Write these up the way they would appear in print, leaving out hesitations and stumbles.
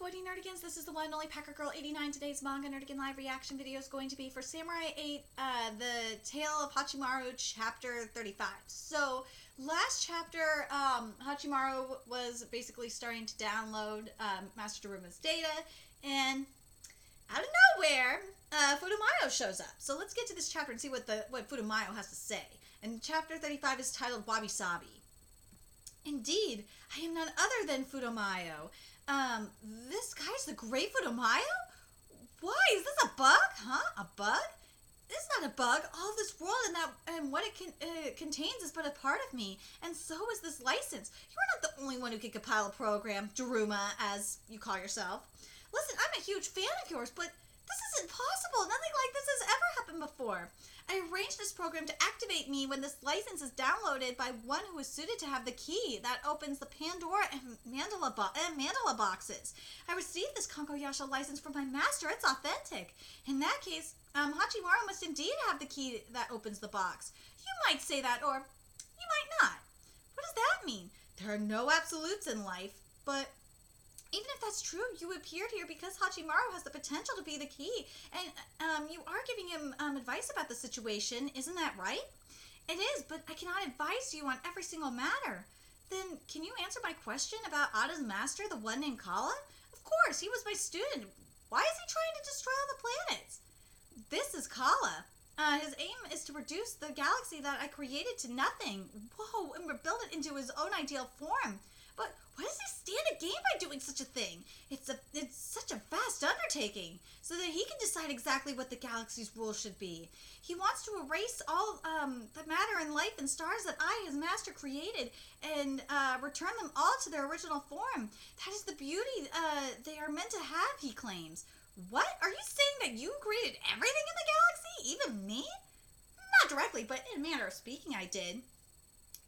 Woody Nerdigans? This is the one and only Packer Girl 89. Today's Manga Nerdigan live reaction video is going to be for Samurai 8, the Tale of Hachimaru, chapter 35. So, last chapter, Hachimaru was basically starting to download Master Daruma's data, and out of nowhere, Fudomayo shows up. So let's get to this chapter and see what Fudomayo has to say. And chapter 35 is titled WABI-SABI. Indeed, I am none other than Fudomayo. This guy's the great Fudomayo? Why? Is this a bug? Huh? A bug? It's not a bug. All this world and what it contains is but a part of me. And so is this license. You are not the only one who can compile a program, Daruma, as you call yourself. Listen, I'm a huge fan of yours, but this isn't possible. Nothing like this has ever happened before. I arranged this program to activate me when this license is downloaded by one who is suited to have the key that opens the Pandora and Mandala boxes. I received this Kongoyasha license from my master. It's authentic. In that case, Hachimaru must indeed have the key that opens the box. You might say that, or you might not. What does that mean? There are no absolutes in life, but even if that's true, you appeared here because Hachimaru has the potential to be the key, and you are giving him advice about the situation, isn't that right? It is, but I cannot advise you on every single matter. Then, can you answer my question about Ada's master, the one named Kala? Of course, he was my student. Why is he trying to destroy all the planets? This is Kala. His aim is to reduce the galaxy that I created to nothing. Whoa, and rebuild it into his own ideal form. But why does he stand to gain by doing such a thing? It's such a vast undertaking, so that he can decide exactly what the galaxy's rules should be. He wants to erase all the matter in life and stars that I, his master, created, and return them all to their original form. That is the beauty they are meant to have, he claims. What? Are you saying that you created everything in the galaxy? Even me? Not directly, but in a manner of speaking, I did.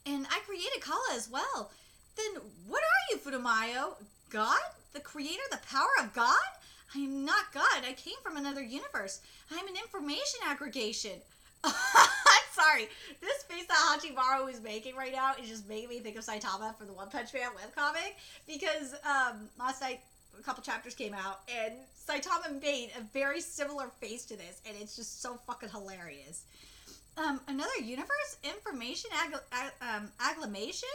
And I created Kala as well. Then what are you, Fudomayo? God? The creator? The power of God? I am not God. I came from another universe. I am an information aggregation. I'm sorry. This face that Hachimaru is making right now is just making me think of Saitama from the One Punch Man webcomic. Because last night, a couple chapters came out, and Saitama made a very similar face to this, and it's just so fucking hilarious. Another universe? Information agglomeration?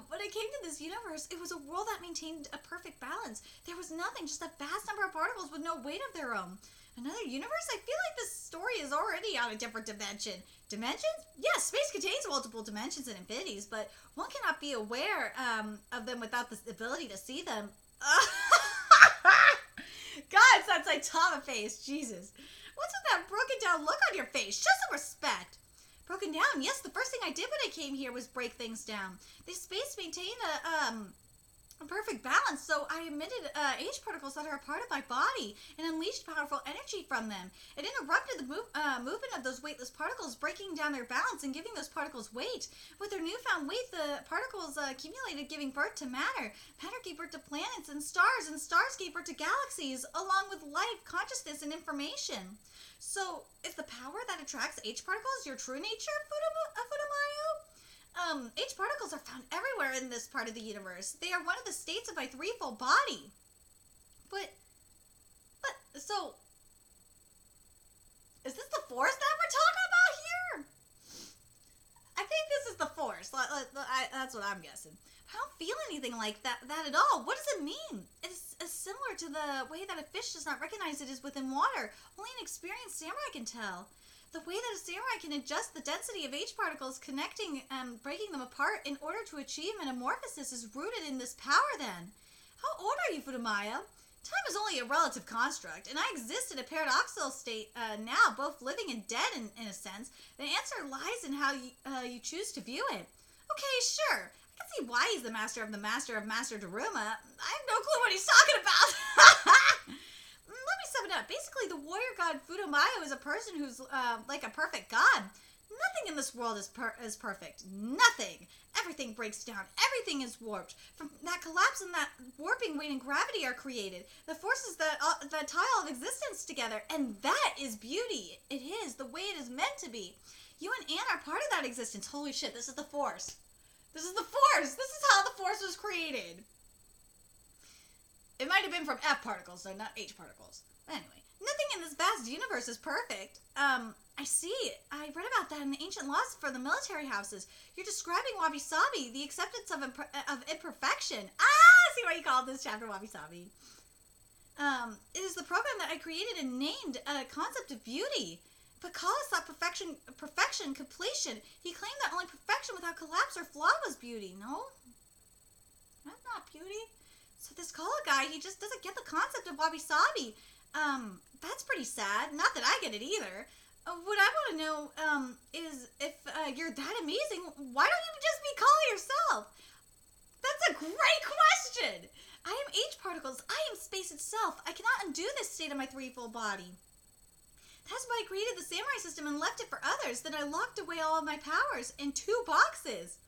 When I came to this universe, it was a world that maintained a perfect balance. There was nothing, just a vast number of particles with no weight of their own. Another universe? I feel like this story is already on a different dimension. Dimensions? Yes, space contains multiple dimensions and infinities, but one cannot be aware of them without the ability to see them. God, it's that Saitama face. Jesus. What's with that broken down look on your face? Show some respect. Broken down? Yes, the first thing I did when I came here was break things down. This space maintained a perfect balance, so I emitted H particles that are a part of my body and unleashed powerful energy from them. It interrupted the movement of those weightless particles, breaking down their balance and giving those particles weight. With their newfound weight, the particles accumulated, giving birth to matter. Matter gave birth to planets and stars gave birth to galaxies, along with life, consciousness, and information. So, is the power that attracts H particles your true nature, Fudomayo? H particles are found everywhere in this part of the universe. They are one of the states of my threefold body. So, is this the force that we're talking about here? I think this is the force. That's what I'm guessing. I don't feel anything like that at all. What does it mean? It's similar to the way that a fish does not recognize it is within water. Only an experienced samurai can tell. The way that a samurai can adjust the density of H particles, connecting and breaking them apart in order to achieve metamorphosis is rooted in this power then. How old are you, Fudomayo? Time is only a relative construct, and I exist in a paradoxical state now, both living and dead in a sense. The answer lies in how you choose to view it. Okay, sure. I can see why he's the master of Master Daruma. I have no clue what he's talking about. Let me sum it up. Basically, the warrior god Fudomayo is a person who's like a perfect god. Nothing in this world is perfect. Nothing. Everything breaks down. Everything is warped. From that collapse and that warping, weight, and gravity are created. The forces that tie all of existence together. And that is beauty. It is the way it is meant to be. You and Anne are part of that existence. Holy shit, this is the force. This is the force. This is how the force was created. It might have been from F particles, though, not H particles. Anyway, nothing in this vast universe is perfect. I see. I read about that in the ancient laws for the military houses. You're describing WABI-SABI, the acceptance of imperfection. See why you called this chapter WABI-SABI. It is the program that I created and named a concept of beauty. Picasso thought perfection, completion. He claimed that only perfection without collapse or flaw was beauty. No? That's not beauty. So this Kala guy, he just doesn't get the concept of WABI-SABI. That's pretty sad. Not that I get it either. What I want to know, is if you're that amazing, why don't you just be Kala yourself? That's a great question! I am H particles. I am space itself. I cannot undo this state of my threefold body. That's why I created the samurai system and left it for others. Then I locked away all of my powers in 2 boxes.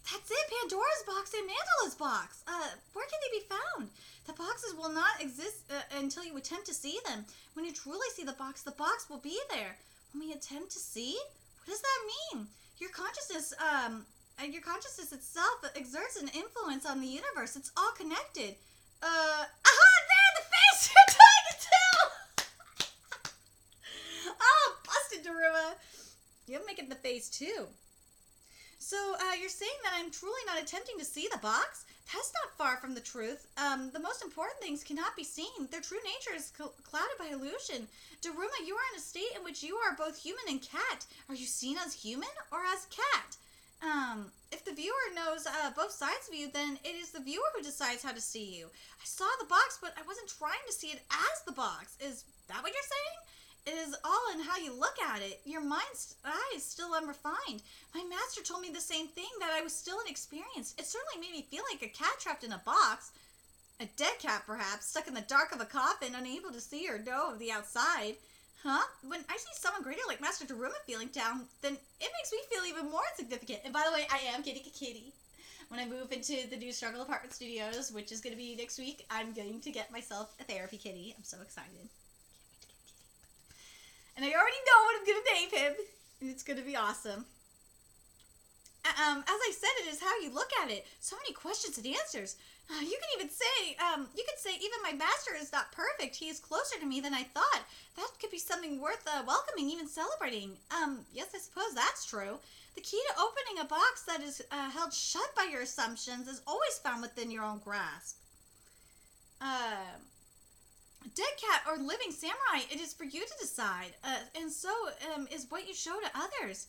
That's it, Pandora's box and Mandala's box. Where can they be found? The boxes will not exist until you attempt to see them. When you truly see the box will be there. When we attempt to see? What does that mean? Your consciousness itself exerts an influence on the universe. It's all connected. There, the face! You're trying to tell! Oh, busted, Daruma. You'll make it the face, too. So, you're saying that I'm truly not attempting to see the box? That's not far from the truth. The most important things cannot be seen. Their true nature is clouded by illusion. Daruma, you are in a state in which you are both human and cat. Are you seen as human or as cat? If the viewer knows both sides of you, then it is the viewer who decides how to see you. I saw the box, but I wasn't trying to see it as the box. Is that what you're saying? It is all in how you look at it. Your mind's eye is still unrefined. My master told me the same thing, that I was still inexperienced. It certainly made me feel like a cat trapped in a box. A dead cat, perhaps, stuck in the dark of a coffin, unable to see or know of the outside. Huh? When I see someone greater like Master Daruma feeling down, then it makes me feel even more insignificant. And by the way, I am getting a kitty. When I move into the new Struggle Apartment Studios, which is going to be next week, I'm going to get myself a therapy kitty. I'm so excited. Can't wait to get a kitty. And I already know what I'm going to name him. And it's going to be awesome. As I said, it is how you look at it. So many questions and answers. You could say, even my master is not perfect. He is closer to me than I thought. That could be something worth welcoming, even celebrating. Yes, I suppose that's true. The key to opening a box that is held shut by your assumptions is always found within your own grasp. Dead cat or living samurai, it is for you to decide. And so is what you show to others.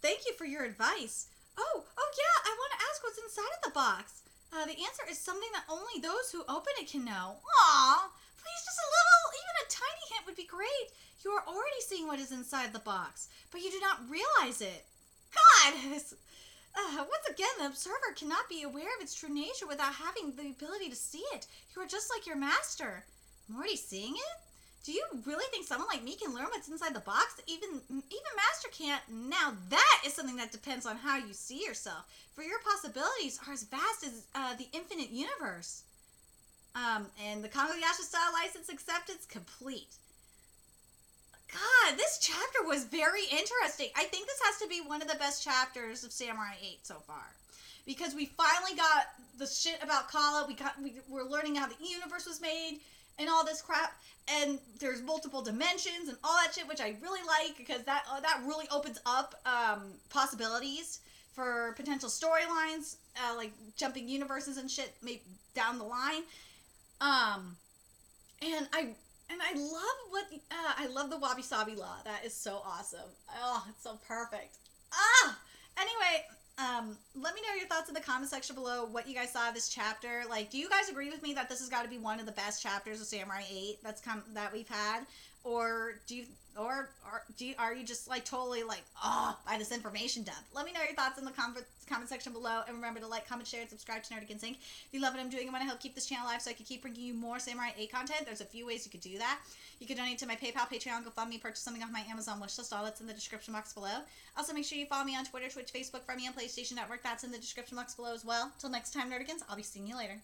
Thank you for your advice. Oh yeah, I want to ask what's inside of the box. The answer is something that only those who open it can know. Aw, please, just a little, even a tiny hint would be great. You are already seeing what is inside the box, but you do not realize it. God! Once again, the observer cannot be aware of its true nature without having the ability to see it. You are just like your master. I'm already seeing it? Do you really think someone like me can learn what's inside the box? Even Master can't. Now that is something that depends on how you see yourself. For your possibilities are as vast as the infinite universe. And the Kaguya style license acceptance complete. God, this chapter was very interesting. I think this has to be one of the best chapters of Samurai 8 so far. Because we finally got the shit about Kala. We're learning how the universe was made and all this crap. And there's multiple dimensions and all that shit, which I really like, because that really opens up possibilities for potential storylines, like jumping universes and shit maybe down the line. And I love the WABI-SABI law. That is so awesome. Oh, it's so perfect. Anyway, let me know your thoughts in the comment section below, what you guys saw of this chapter. Like, do you guys agree with me that this has got to be one of the best chapters of Samurai 8 that we've had? Or are you just like totally like, by this information dump? Let me know your thoughts in the comment section below, and remember to like, comment, share, and subscribe to Nerdigans Inc. If you love what I'm doing and want to help keep this channel alive so I can keep bringing you more Samurai 8 content, there's a few ways you could do that. You can donate to my PayPal, Patreon, GoFundMe, purchase something off my Amazon wishlist. All that's in the description box below. Also, make sure you follow me on Twitter, Twitch, Facebook, friend me on PlayStation Network. That's in the description box below as well. Till next time, Nerdigans, I'll be seeing you later.